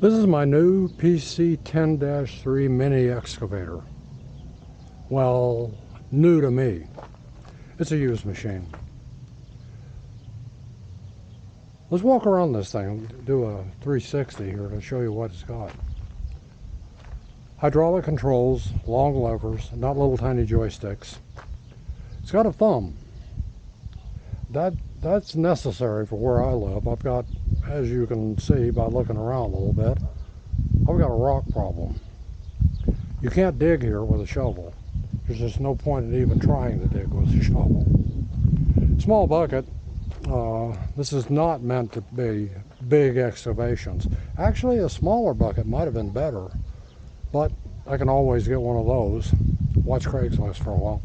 This is my new PC10-3 mini excavator. Well, new to me. It's a used machine. Let's walk around this thing, do a 360 here to show you what it's got. Hydraulic controls, long levers, not little tiny joysticks. It's got a thumb. That's necessary for where I live. I've got, as you can see by looking around a little bit, I've got a rock problem. You can't dig here with a shovel. There's just no point in even trying to dig with a shovel. Small bucket. This is not meant to be big excavations. Actually, a smaller bucket might have been better, but I can always get one of those. Watch Craigslist for a while.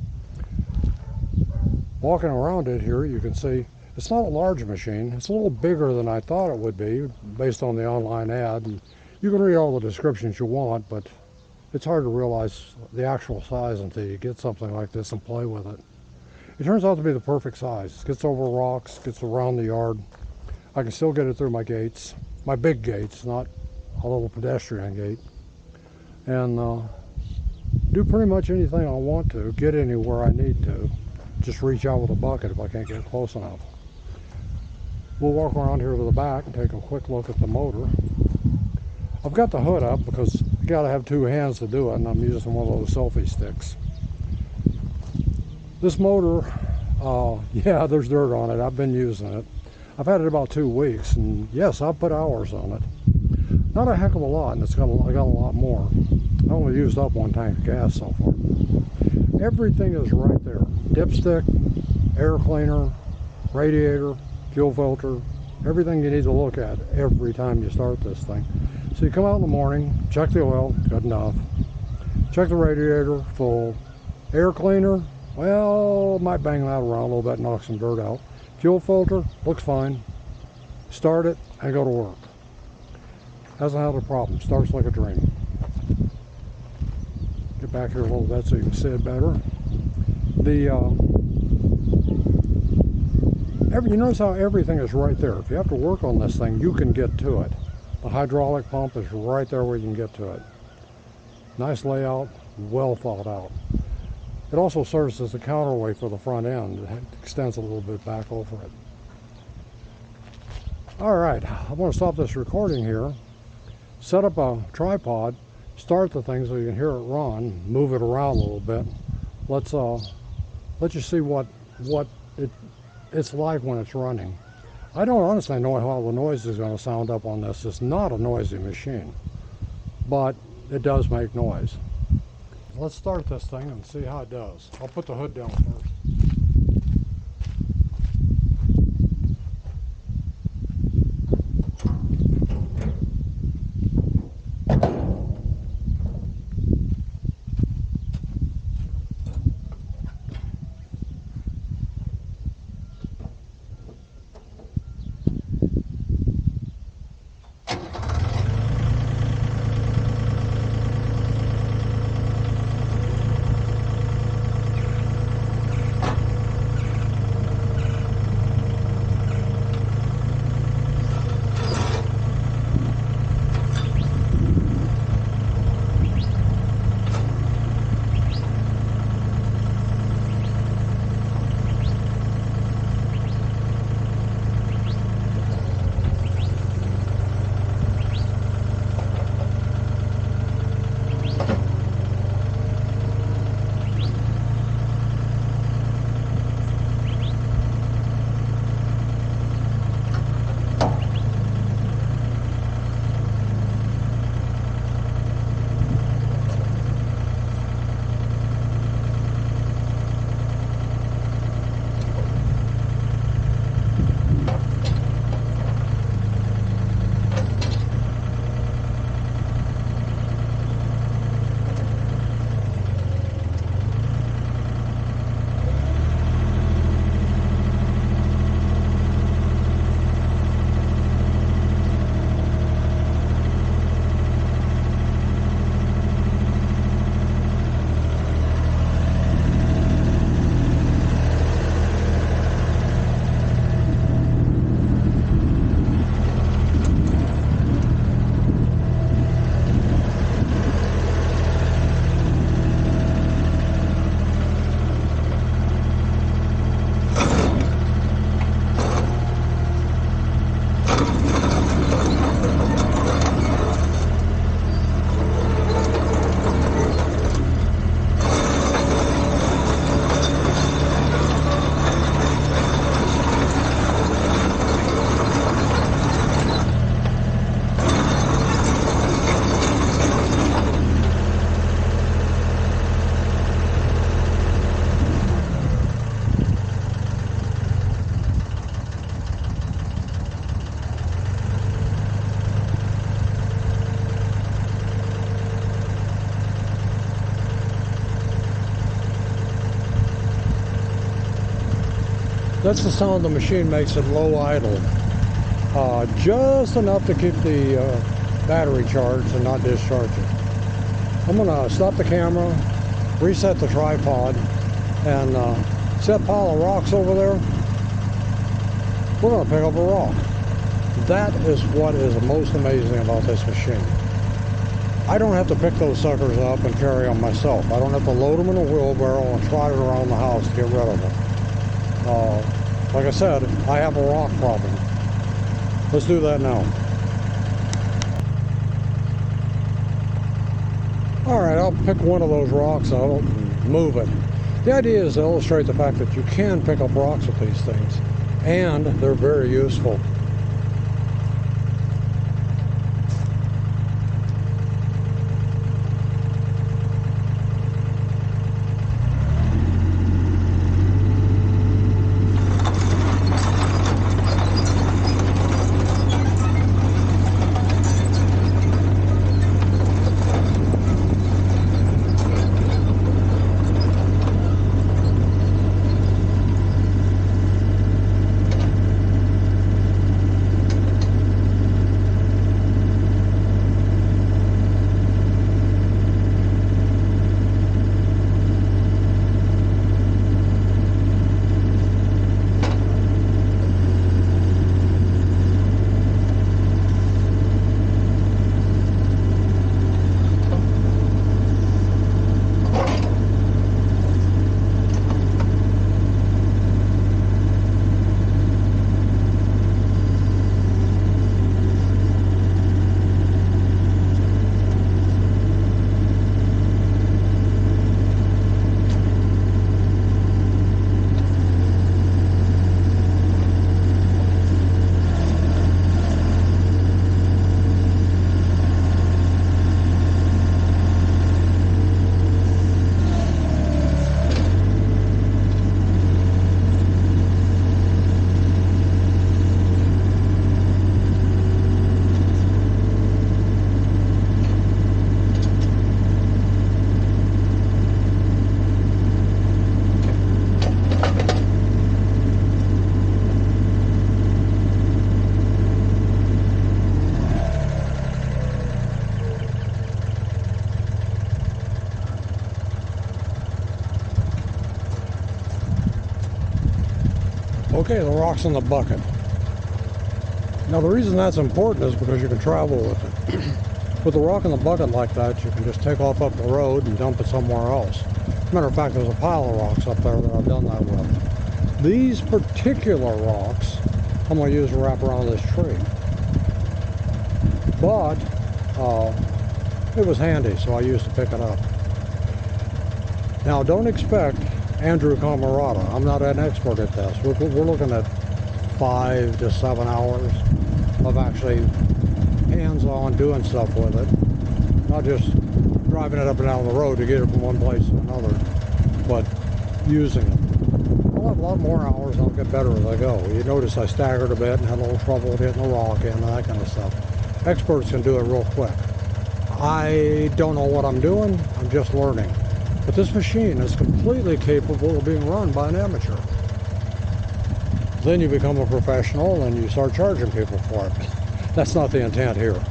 Walking around it here, you can see it's not a large machine. It's a little bigger than I thought it would be based on the online ad. And you can read all the descriptions you want, but it's hard to realize the actual size until you get something like this and play with it. It turns out to be the perfect size. It gets over rocks, gets around the yard. I can still get it through my gates, my big gates, not a little pedestrian gate. And do pretty much anything I want to, get anywhere I need to. Just reach out with a bucket if I can't get close enough. We'll walk around here to the back and take a quick look at the motor. I've got the hood up because you gotta have two hands to do it, and I'm using one of those selfie sticks. This motor, yeah, there's dirt on it. I've been using it. I've had it about 2 weeks, and yes, I've put hours on it. Not a heck of a lot, and I got a lot more. I only used up 1 tank of gas so far. Everything is right there. Dipstick, air cleaner, radiator, fuel filter, everything you need to look at every time you start this thing. So you come out in the morning, check the oil, good enough. Check the radiator, full. Air cleaner, well, might bang that around a little bit, knock some dirt out. Fuel filter, looks fine. Start it and go to work. Hasn't had a problem, starts like a dream. Get back here a little bit so you can see it better. You notice how everything is right there. If you have to work on this thing, you can get to it. The hydraulic pump is right there where you can get to it. Nice layout, well thought out. It also serves as a counterweight for the front end. It extends a little bit back over it. All right, I'm going to stop this recording here, set up a tripod, start the thing so you can hear it run, move it around a little bit. Let's you see what it's like when it's running. I don't honestly know how the noise is going to sound up on this. It's not a noisy machine, but it does make noise. Let's start this thing and see how it does. I'll put the hood down first. That's the sound the machine makes at low idle. Just enough to keep the battery charged and not discharge it. I'm going to stop the camera, reset the tripod, and see that pile of rocks over there? We're going to pick up a rock. That is what is most amazing about this machine. I don't have to pick those suckers up and carry them myself. I don't have to load them in a wheelbarrow and trot it around the house to get rid of them. Like I said, I have a rock problem. Let's do that now. Alright, I'll pick one of those rocks out and move it. The idea is to illustrate the fact that you can pick up rocks with these things, and they're very useful. Okay, the rock's in the bucket. Now the reason that's important is because you can travel with it. With the rock in the bucket like that, you can just take off up the road and dump it somewhere else. Matter of fact, there's a pile of rocks up there that I've done that with. These particular rocks, I'm going to use to wrap around this tree. But it was handy, so I used to pick it up. Now don't expect Andrew Camarata. I'm not an expert at this. We're looking at 5 to 7 hours of actually hands-on doing stuff with it. Not just driving it up and down the road to get it from one place to another, but using it. I'll have a lot more hours and I'll get better as I go. You notice I staggered a bit and had a little trouble getting the rock in and that kind of stuff. Experts can do it real quick. I don't know what I'm doing. I'm just learning. But this machine is completely capable of being run by an amateur. Then you become a professional and you start charging people for it. That's not the intent here.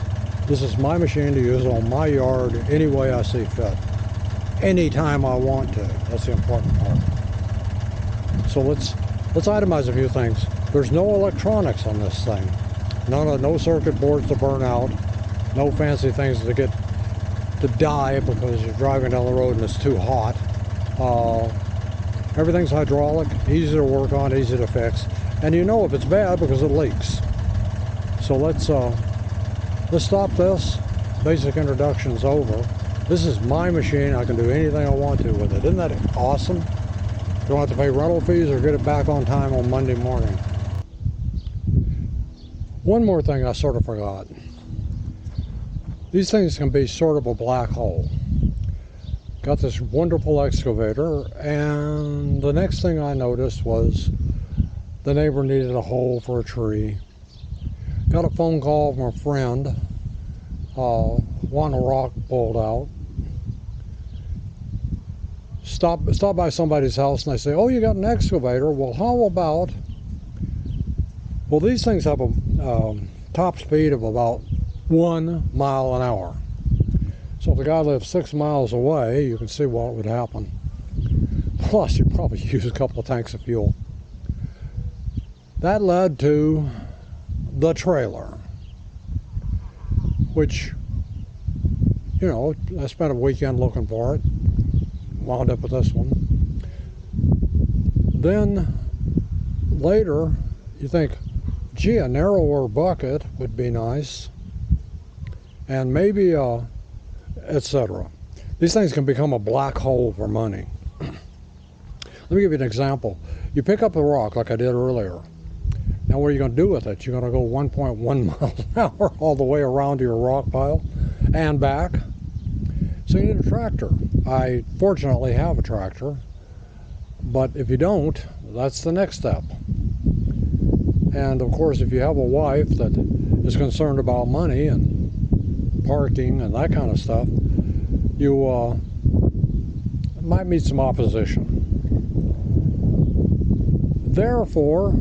This is my machine to use on my yard any way I see fit. Anytime I want to. That's the important part. So let's itemize a few things. There's no electronics on this thing. No circuit boards to burn out. No fancy things to die because you're driving down the road and it's too hot. Everything's hydraulic, easy to work on, easy to fix, and you know if it's bad because it leaks. So let's stop this. Basic introduction's over. This is my machine. I can do anything I want to with it. Isn't that awesome? Don't have to pay rental fees or get it back on time on Monday morning. One more thing I sort of forgot. These things can be sort of a black hole. Got this wonderful excavator, and the next thing I noticed was the neighbor needed a hole for a tree. Got a phone call from a friend wanting a rock pulled out. Stop by somebody's house and they say, oh, you got an excavator? Well, how about Well, these things have a top speed of about 1 mile an hour. So if the guy lives 6 miles away, you can see what would happen. Plus, you'd probably use a couple of tanks of fuel. That led to the trailer, which, you know, I spent a weekend looking for it. Wound up with this one. Then later, you think, gee, a narrower bucket would be nice, and maybe etc. These things can become a black hole for money. Let me give you an example. You pick up a rock like I did earlier. Now what are you going to do with it? You're going to go 1.1 miles an hour all the way around to your rock pile and back. So you need a tractor. I fortunately have a tractor, but if you don't, that's the next step. And of course, if you have a wife that is concerned about money and parking and that kind of stuff, you might meet some opposition. Therefore,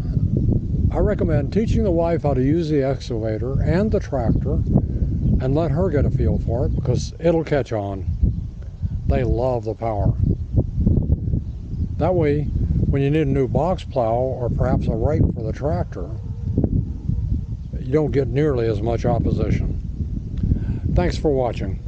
I recommend teaching the wife how to use the excavator and the tractor and let her get a feel for it, because it'll catch on. They love the power. That way, when you need a new box plow or perhaps a rake for the tractor, you don't get nearly as much opposition. Thanks for watching.